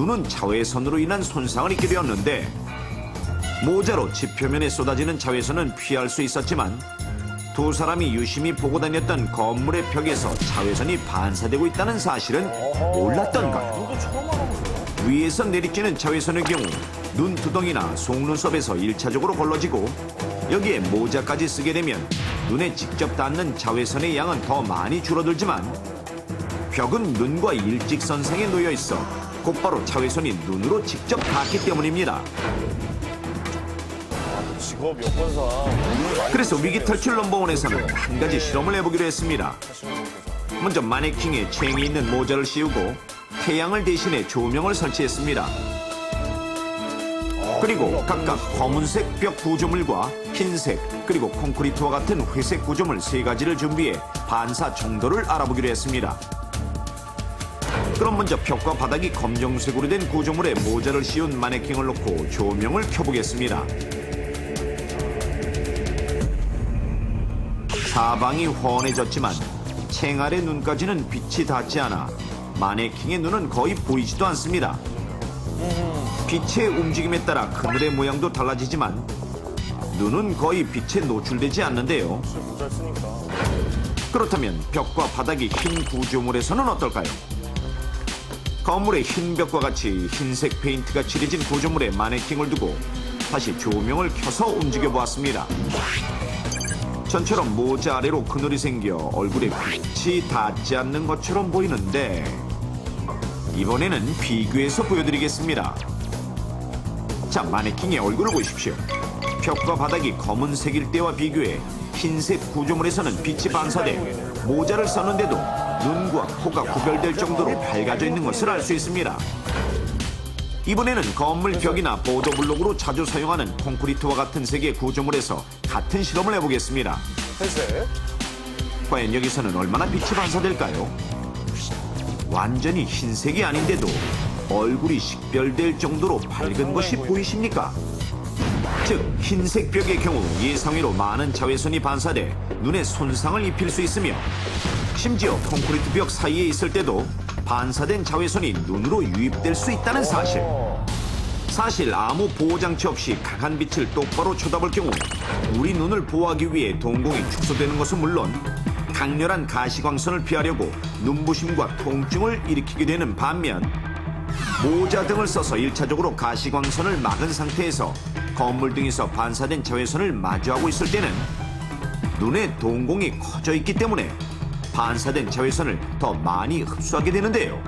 눈은 자외선으로 인한 손상을 입게 되었는데 모자로 집 표면에 쏟아지는 자외선은 피할 수 있었지만 두 사람이 유심히 보고 다녔던 건물의 벽에서 자외선이 반사되고 있다는 사실은 몰랐던가요? 위에서 내리쬐는 자외선의 경우 눈두덩이나 속눈썹에서 1차적으로 걸러지고 여기에 모자까지 쓰게 되면 눈에 직접 닿는 자외선의 양은 더 많이 줄어들지만 벽은 눈과 일직선상에 놓여 있어 곧바로 자외선이 눈으로 직접 닿기 때문입니다. 직업 여건상 그래서 위기 탈출 넘버원에서는 한 가지 실험을 해보기로 했습니다. 먼저 마네킹에 챙이 있는 모자를 씌우고 태양을 대신해 조명을 설치했습니다. 그리고 각각 검은색 벽 구조물과 흰색 그리고 콘크리트와 같은 회색 구조물 세 가지를 준비해 반사 정도를 알아보기로 했습니다. 그럼 먼저 벽과 바닥이 검정색으로 된 구조물에 모자를 씌운 마네킹을 놓고 조명을 켜보겠습니다. 사방이 훤해졌지만 챙 아래 눈까지는 빛이 닿지 않아 마네킹의 눈은 거의 보이지도 않습니다. 빛의 움직임에 따라 그늘의 모양도 달라지지만 눈은 거의 빛에 노출되지 않는데요. 모자 쓰니까. 그렇다면 벽과 바닥이 흰 구조물에서는 어떨까요? 건물의 흰 벽과 같이 흰색 페인트가 칠해진 구조물에 마네킹을 두고 다시 조명을 켜서 움직여 보았습니다. 전처럼 모자 아래로 그늘이 생겨 얼굴에 빛이 닿지 않는 것처럼 보이는데 이번에는 비교해서 보여드리겠습니다. 자, 마네킹의 얼굴을 보십시오. 벽과 바닥이 검은색일 때와 비교해 흰색 구조물에서는 빛이 반사돼 모자를 썼는데도 눈과 코가 구별될 정도로 밝아져 있는 것을 알 수 있습니다. 이번에는 건물 벽이나 보도블록으로 자주 사용하는 콘크리트와 같은 색의 구조물에서 같은 실험을 해보겠습니다. 회색. 과연 여기서는 얼마나 빛이 반사될까요? 완전히 흰색이 아닌데도 얼굴이 식별될 정도로 밝은 것이 보이십니까? 즉 흰색 벽의 경우 예상외로 많은 자외선이 반사돼 눈에 손상을 입힐 수 있으며 심지어 콘크리트 벽 사이에 있을 때도 반사된 자외선이 눈으로 유입될 수 있다는 사실. 사실 아무 보호장치 없이 강한 빛을 똑바로 쳐다볼 경우 우리 눈을 보호하기 위해 동공이 축소되는 것은 물론 강렬한 가시광선을 피하려고 눈부심과 통증을 일으키게 되는 반면 모자 등을 써서 1차적으로 가시광선을 막은 상태에서 건물 등에서 반사된 자외선을 마주하고 있을 때는 눈의 동공이 커져 있기 때문에 반사된 자외선을 더 많이 흡수하게 되는데요.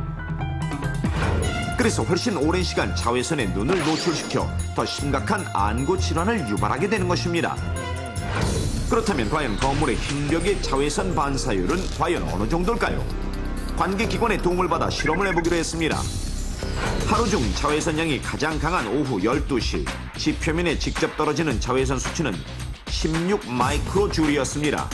그래서 훨씬 오랜 시간 자외선에 눈을 노출시켜 더 심각한 안구 질환을 유발하게 되는 것입니다. 그렇다면 과연 건물의 흰 벽의 자외선 반사율은 과연 어느 정도일까요? 관계기관의 도움을 받아 실험을 해보기로 했습니다. 하루 중 자외선 양이 가장 강한 오후 12시 집 표면에 직접 떨어지는 자외선 수치는 16 마이크로줄이었습니다.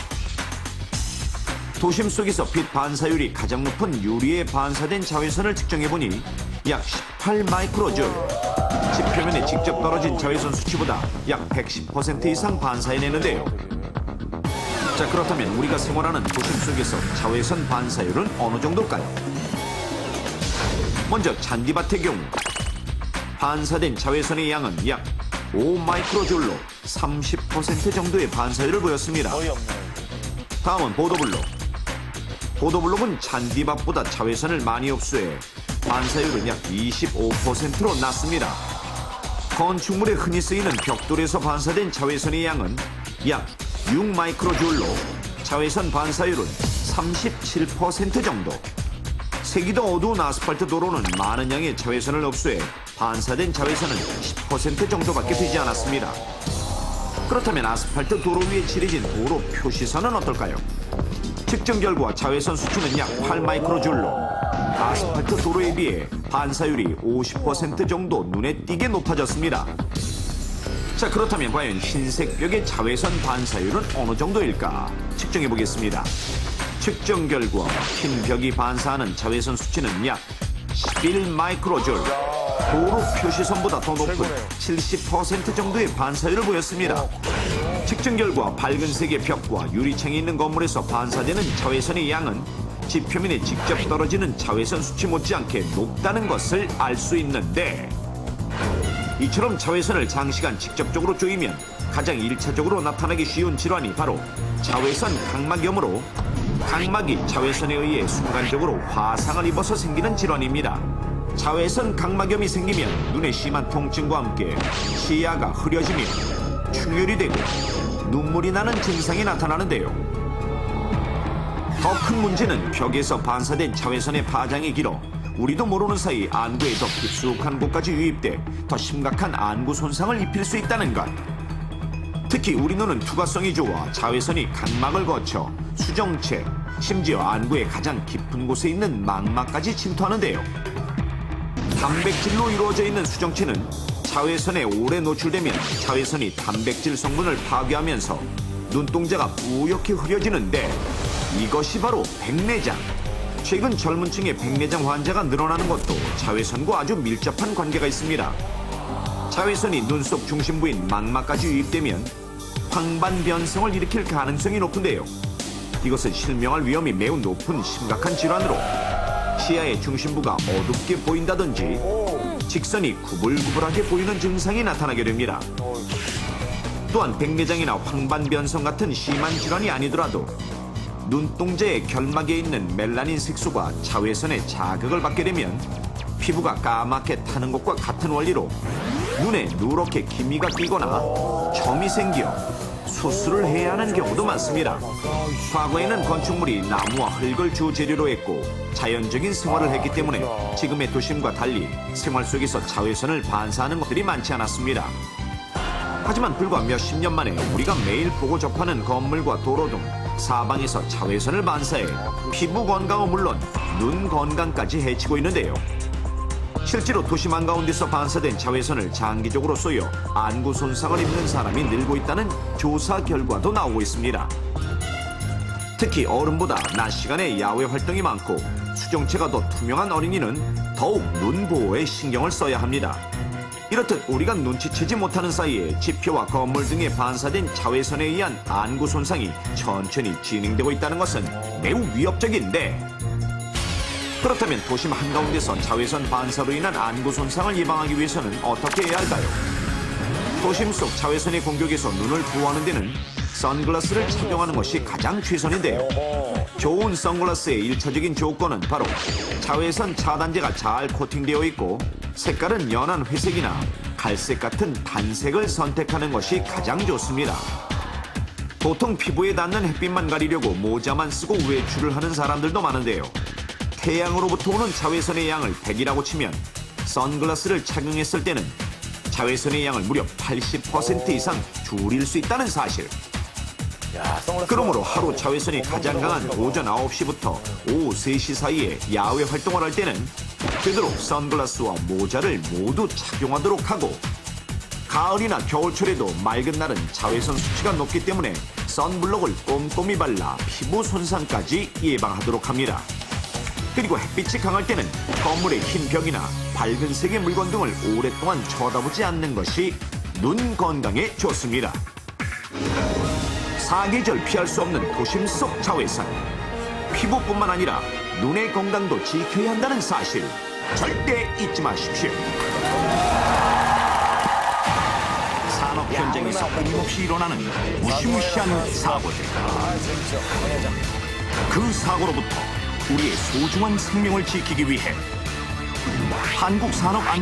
도심 속에서 빛 반사율이 가장 높은 유리에 반사된 자외선을 측정해보니 약 18 마이크로줄. 집 표면에 직접 떨어진 자외선 수치보다 약 110% 이상 반사해내는데요. 자, 그렇다면 우리가 생활하는 도심 속에서 자외선 반사율은 어느 정도일까요? 먼저 잔디밭의 경우 반사된 자외선의 양은 약 5 마이크로줄로 30% 정도의 반사율을 보였습니다. 거의 없네. 다음은 보도블록. 보도블록은 잔디밭보다 자외선을 많이 흡수해 반사율은 약 25%로 낮습니다. 건축물에 흔히 쓰이는 벽돌에서 반사된 자외선의 양은 약 6 마이크로줄로 자외선 반사율은 37% 정도. 색이 더 어두운 아스팔트 도로는 많은 양의 자외선을 흡수해 반사된 자외선은 10% 정도밖에 되지 않았습니다. 그렇다면 아스팔트 도로 위에 칠해진 도로 표시선은 어떨까요? 측정 결과 자외선 수치는 약 8 마이크로줄로 아스팔트 도로에 비해 반사율이 50% 정도 눈에 띄게 높아졌습니다. 자, 그렇다면 과연 흰색 벽의 자외선 반사율은 어느 정도일까? 측정해 보겠습니다. 측정 결과 흰 벽이 반사하는 자외선 수치는 약 11 마이크로줄. 도로 표시선보다 더 높은 70% 정도의 반사율을 보였습니다. 측정 결과 밝은색의 벽과 유리창이 있는 건물에서 반사되는 자외선의 양은 지표면에 직접 떨어지는 자외선 수치 못지않게 높다는 것을 알 수 있는데, 이처럼 자외선을 장시간 직접적으로 쬐이면 가장 1차적으로 나타나기 쉬운 질환이 바로 자외선 각막염으로, 각막이 자외선에 의해 순간적으로 화상을 입어서 생기는 질환입니다. 자외선 각막염이 생기면 눈에 심한 통증과 함께 시야가 흐려지며 충혈이 되고 눈물이 나는 증상이 나타나는데요. 더 큰 문제는 벽에서 반사된 자외선의 파장이 길어 우리도 모르는 사이 안구에 더 깊숙한 곳까지 유입돼 더 심각한 안구 손상을 입힐 수 있다는 것. 특히 우리 눈은 투과성이 좋아 자외선이 각막을 거쳐 수정체, 심지어 안구의 가장 깊은 곳에 있는 망막까지 침투하는데요. 단백질로 이루어져 있는 수정체는 자외선에 오래 노출되면 자외선이 단백질 성분을 파괴하면서 눈동자가 뿌옇게 흐려지는데, 이것이 바로 백내장. 최근 젊은 층의 백내장 환자가 늘어나는 것도 자외선과 아주 밀접한 관계가 있습니다. 자외선이 눈썹 중심부인 망막까지 유입되면 황반변성을 일으킬 가능성이 높은데요. 이것은 실명할 위험이 매우 높은 심각한 질환으로 시야의 중심부가 어둡게 보인다든지 직선이 구불구불하게 보이는 증상이 나타나게 됩니다. 또한 백내장이나 황반변성 같은 심한 질환이 아니더라도 눈동자의 결막에 있는 멜라닌 색소가 자외선에 자극을 받게 되면 피부가 까맣게 타는 것과 같은 원리로 눈에 누렇게 기미가 끼거나 점이 생겨 수술을 해야 하는 경우도 많습니다. 과거에는 건축물이 나무와 흙을 주 재료로 했고 자연적인 생활을 했기 때문에 지금의 도심과 달리 생활 속에서 자외선을 반사하는 것들이 많지 않았습니다. 하지만 불과 몇십 년 만에 우리가 매일 보고 접하는 건물과 도로 등 사방에서 자외선을 반사해 피부 건강은 물론 눈 건강까지 해치고 있는데요. 실제로 도심 한가운데서 반사된 자외선을 장기적으로 쏘여 안구 손상을 입는 사람이 늘고 있다는 조사 결과도 나오고 있습니다. 특히 어른보다 낮 시간에 야외 활동이 많고 수정체가 더 투명한 어린이는 더욱 눈 보호에 신경을 써야 합니다. 이렇듯 우리가 눈치채지 못하는 사이에 지표와 건물 등에 반사된 자외선에 의한 안구 손상이 천천히 진행되고 있다는 것은 매우 위협적인데, 그렇다면 도심 한가운데서 자외선 반사로 인한 안구 손상을 예방하기 위해서는 어떻게 해야 할까요? 도심 속 자외선의 공격에서 눈을 보호하는 데는 선글라스를 착용하는 것이 가장 최선인데요. 좋은 선글라스의 일차적인 조건은 바로 자외선 차단제가 잘 코팅되어 있고 색깔은 연한 회색이나 갈색 같은 단색을 선택하는 것이 가장 좋습니다. 보통 피부에 닿는 햇빛만 가리려고 모자만 쓰고 외출을 하는 사람들도 많은데요. 태양으로부터 오는 자외선의 양을 100이라고 치면 선글라스를 착용했을 때는 자외선의 양을 무려 80% 이상 줄일 수 있다는 사실. 그러므로 하루 자외선이 가장 강한 오전 9시부터 오후 3시 사이에 야외 활동을 할 때는 되도록 선글라스와 모자를 모두 착용하도록 하고, 가을이나 겨울철에도 맑은 날은 자외선 수치가 높기 때문에 선블록을 꼼꼼히 발라 피부 손상까지 예방하도록 합니다. 그리고 햇빛이 강할 때는 건물의 흰 벽이나 밝은 색의 물건 등을 오랫동안 쳐다보지 않는 것이 눈 건강에 좋습니다. 사계절 피할 수 없는 도심 속 자외선. 피부뿐만 아니라 눈의 건강도 지켜야 한다는 사실 절대 잊지 마십시오. 산업 현장에서 끊임없이 일어나는 무시무시한 사고들. 그 사고로부터 우리의 소중한 생명을 지키기 위해 한국산업안전